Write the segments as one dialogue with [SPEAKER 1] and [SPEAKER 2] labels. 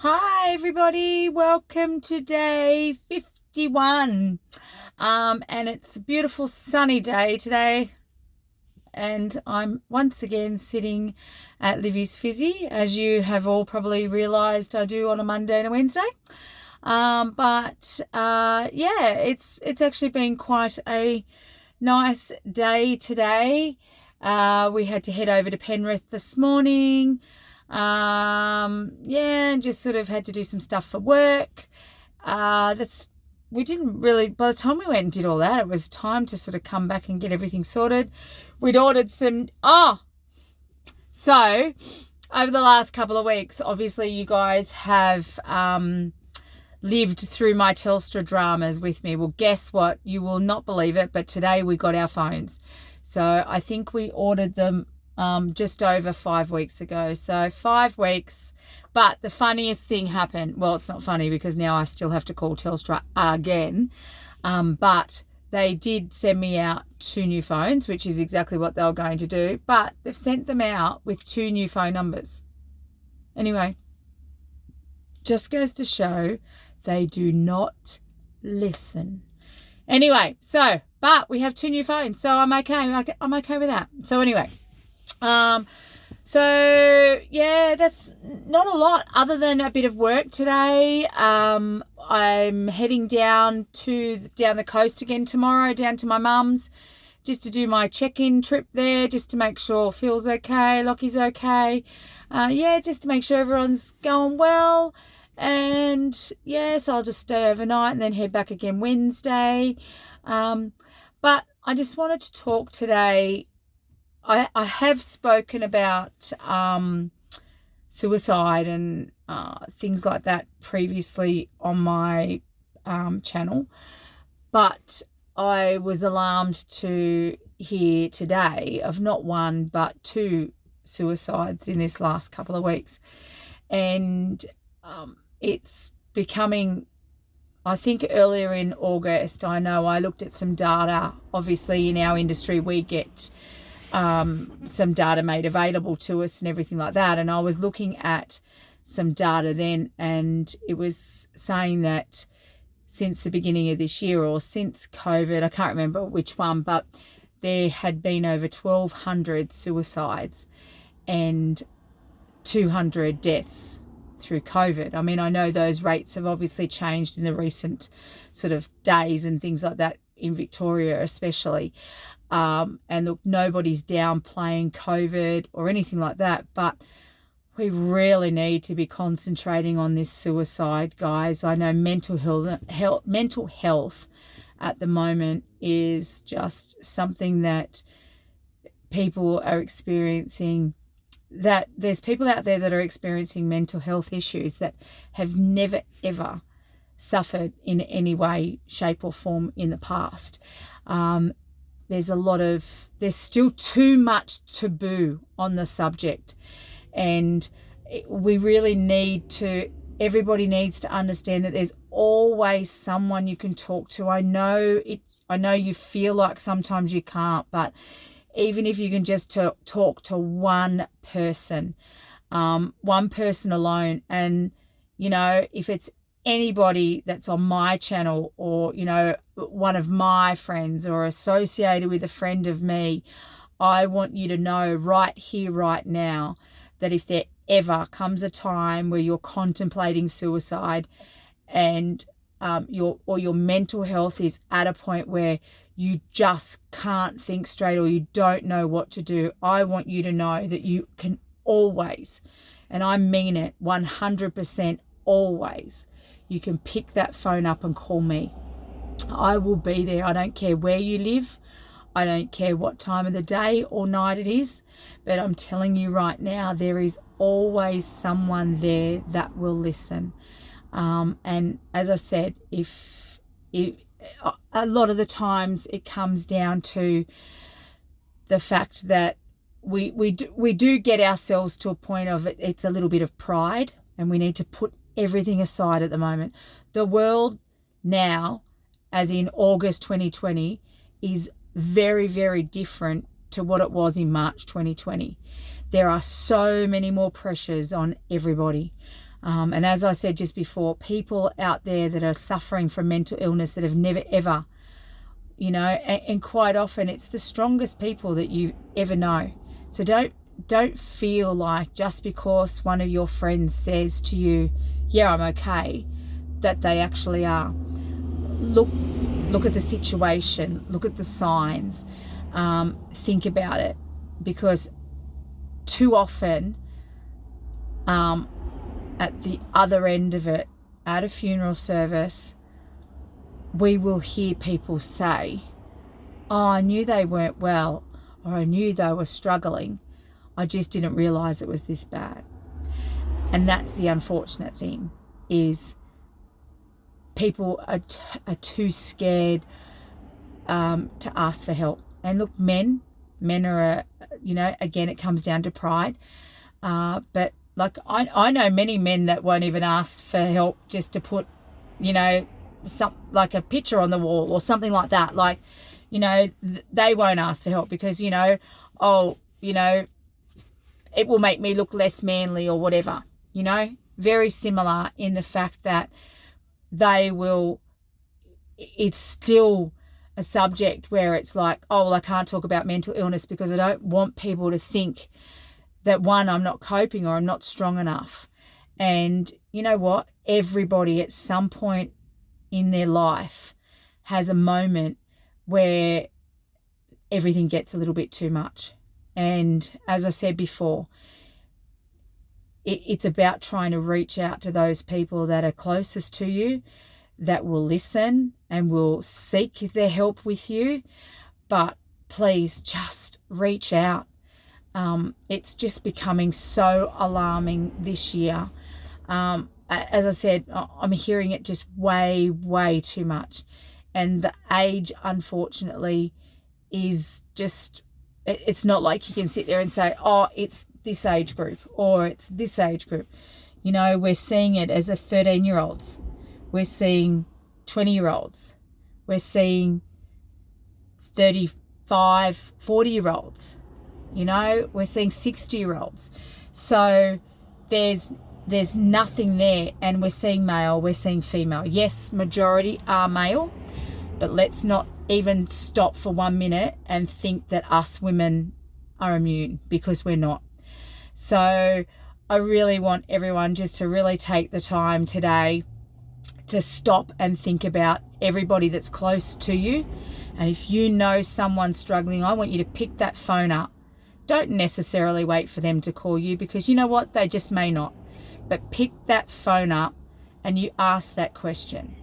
[SPEAKER 1] Hi everybody, welcome to day 51. And it's a beautiful sunny day today. And I'm once again sitting at Livy's Fizzy, as you have all probably realised I do on a Monday and a Wednesday. Yeah, it's actually been quite a nice day today. We had to head over to Penrith this morning. Yeah, and just sort of had to do some stuff for work. We didn't really, by the time we went and did all that, it was time to sort of come back and get everything sorted. We'd ordered so over the last couple of weeks, obviously you guys have lived through my Telstra dramas with me. Well, guess what? You will not believe it, but today we got our phones. So I think we ordered them just over 5 weeks ago. So 5 weeks. But the funniest thing happened. Well, it's not funny because now I still have to call Telstra again. But they did send me out 2 new phones, which is exactly what they were going to do. But they've sent them out with 2 new phone numbers. Anyway, just goes to show they do not listen. Anyway, but we have 2 new phones, so I'm okay. I'm okay with that. So anyway, so yeah, that's not a lot other than a bit of work today. I'm heading down the coast again tomorrow, down to my mum's, just to do my check-in trip there, just to make sure Phil's okay, Lockie's okay. Yeah, just to make sure everyone's going well. And yes, I'll just stay overnight and then head back again Wednesday. But I just wanted to talk today. I have spoken about suicide and things like that previously on my channel, but I was alarmed to hear today of not 1 but 2 suicides in this last couple of weeks. And it's becoming, I think earlier in August, I know I looked at some data. Obviously in our industry we get some data made available to us and everything like that, and I was looking at some data then, and it was saying that since the beginning of this year, or since COVID, I can't remember which one, but there had been over 1,200 suicides and 200 deaths through COVID. I mean, I know those rates have obviously changed in the recent sort of days and things like that in Victoria especially. And look, nobody's downplaying COVID or anything like that, but we really need to be concentrating on this suicide, guys. I know mental health at the moment is just something that people are experiencing, that there's people out there that are experiencing mental health issues that have never, ever suffered in any way, shape or form in the past. There's still too much taboo on the subject, and we really everybody needs to understand that there's always someone you can talk to. I know you feel like sometimes you can't, but even if you can just talk to one person alone, and if it's anybody that's on my channel, or one of my friends, or associated with a friend of me, I want you to know right here, right now, that if there ever comes a time where you're contemplating suicide and your mental health is at a point where you just can't think straight, or you don't know what to do, I want you to know that you can always, and I mean it 100%, always, you can pick that phone up and call me. I will be there. I don't care where you live. I don't care what time of the day or night it is, but I'm telling you right now, there is always someone there that will listen. And as I said, if a lot of the times it comes down to the fact that we do get ourselves to a point of it's a little bit of pride, and we need to put everything aside at the moment. The world now, as in August 2020, is very, very different to what it was in March 2020. There are so many more pressures on everybody. And as I said just before, people out there that are suffering from mental illness that have never ever, you know, and quite often it's the strongest people that you ever know. So don't feel like just because one of your friends says to you, yeah, I'm okay, that they actually are. Look at the situation, look at the signs, think about it, because too often at the other end of it, at a funeral service, we will hear people say, oh, I knew they weren't well, or I knew they were struggling, I just didn't realize it was this bad. And that's the unfortunate thing, is people are too scared to ask for help. And look, men are, you know, again, it comes down to pride. But like I know many men that won't even ask for help just to put, you know, like a picture on the wall or something like that. Like, you know, they won't ask for help because, you know, oh, you know, it will make me look less manly or whatever, you know. Very similar in the fact that they will, it's still a subject where it's like, oh, well, I can't talk about mental illness because I don't want people to think that, one, I'm not coping or I'm not strong enough. And you know what? Everybody at some point in their life has a moment where everything gets a little bit too much. And as I said before, it's about trying to reach out to those people that are closest to you, that will listen and will seek their help with you. But please just reach out. It's just becoming so alarming this year. As I said, I'm hearing it just way, way too much. And the age, unfortunately, is just, it's not like you can sit there and say, oh, it's this age group or it's this age group. You know, we're seeing it as a 13-year-olds. We're seeing 20-year-olds. We're seeing 35, 40-year-olds. You know, we're seeing 60-year-olds. So there's nothing there. And we're seeing male, we're seeing female. Yes, majority are male, but let's not even stop for 1 minute and think that us women are immune, because we're not. So I really want everyone just to really take the time today to stop and think about everybody that's close to you. And if you know someone's struggling, I want you to pick that phone up. Don't necessarily wait for them to call you, because you know what? They just may not. But pick that phone up and you ask that question.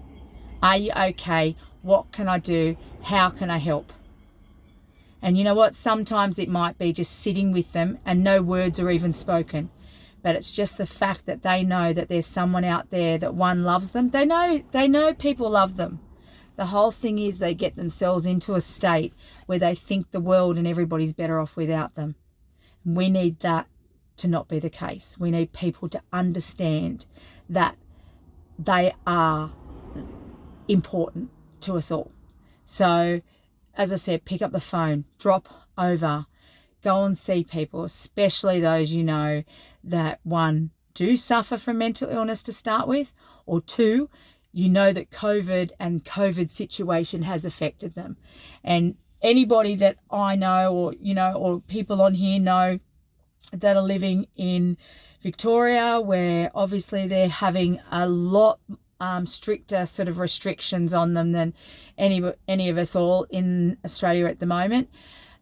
[SPEAKER 1] Are you okay? What can I do? How can I help? And you know what? Sometimes it might be just sitting with them and no words are even spoken. But it's just the fact that they know that there's someone out there that, one, loves them. They know people love them. The whole thing is they get themselves into a state where they think the world and everybody's better off without them. We need that to not be the case. We need people to understand that they are important to us all. So, as I said, pick up the phone, drop over, go and see people, especially those you know that, one, do suffer from mental illness to start with, or two, you know that COVID situation has affected them. And anybody that I know, or you know, or people on here know that are living in Victoria, where obviously they're having a lot stricter sort of restrictions on them than any of us all in Australia at the moment.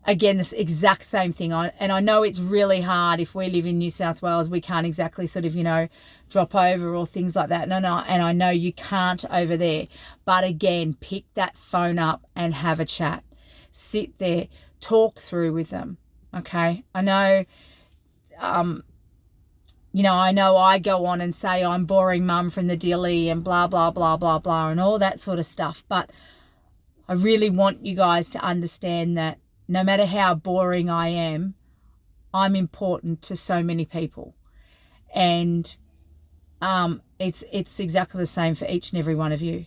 [SPEAKER 1] Again, this exact same thing. And I know it's really hard if we live in New South Wales. We can't exactly sort of, you know, drop over or things like that. No, and I know you can't over there. But again, pick that phone up and have a chat. Sit there, talk through with them. Okay? I know, you know, I know I go on and say I'm boring mum from the dilly and blah, blah, blah, blah, blah, and all that sort of stuff. But I really want you guys to understand that no matter how boring I am, I'm important to so many people. And it's exactly the same for each and every one of you.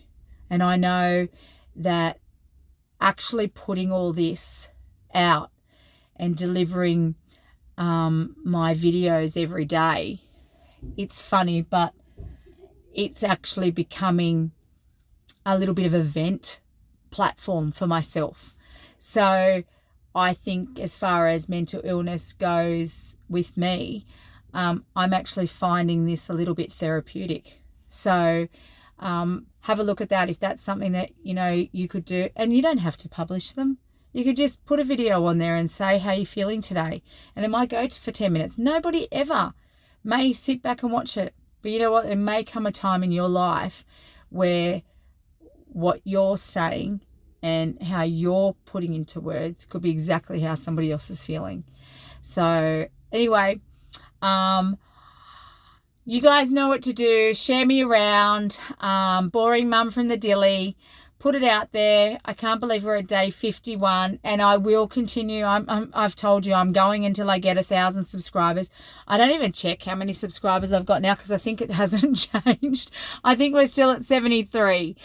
[SPEAKER 1] And I know that actually putting all this out and delivering my videos every day it's funny, but it's actually becoming a little bit of a vent platform for myself. So I think as far as mental illness goes with me, I'm actually finding this a little bit therapeutic. So have a look at that if that's something that, you could do. And you don't have to publish them. You could just put a video on there and say, how are you feeling today? And it might go for 10 minutes. Nobody ever may sit back and watch it. But you know what? There may come a time in your life where what you're saying and how you're putting into words could be exactly how somebody else is feeling. So anyway, you guys know what to do. Share me around. Boring mum from the dilly. Put it out there. I can't believe we're at day 51, and I will continue. I've told you I'm going until I get 1,000 subscribers. I don't even check how many subscribers I've got now because I think it hasn't changed. I think we're still at 73.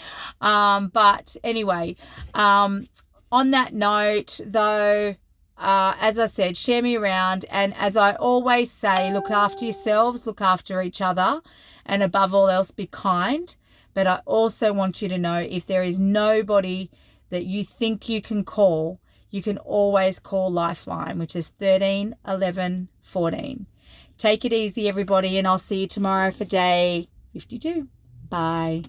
[SPEAKER 1] But anyway, on that note, though, as I said, share me around. And as I always say, look after yourselves, look after each other, and above all else, be kind. But I also want you to know, if there is nobody that you think you can call, you can always call Lifeline, which is 13 11 14. Take it easy, everybody, and I'll see you tomorrow for day 52. Bye.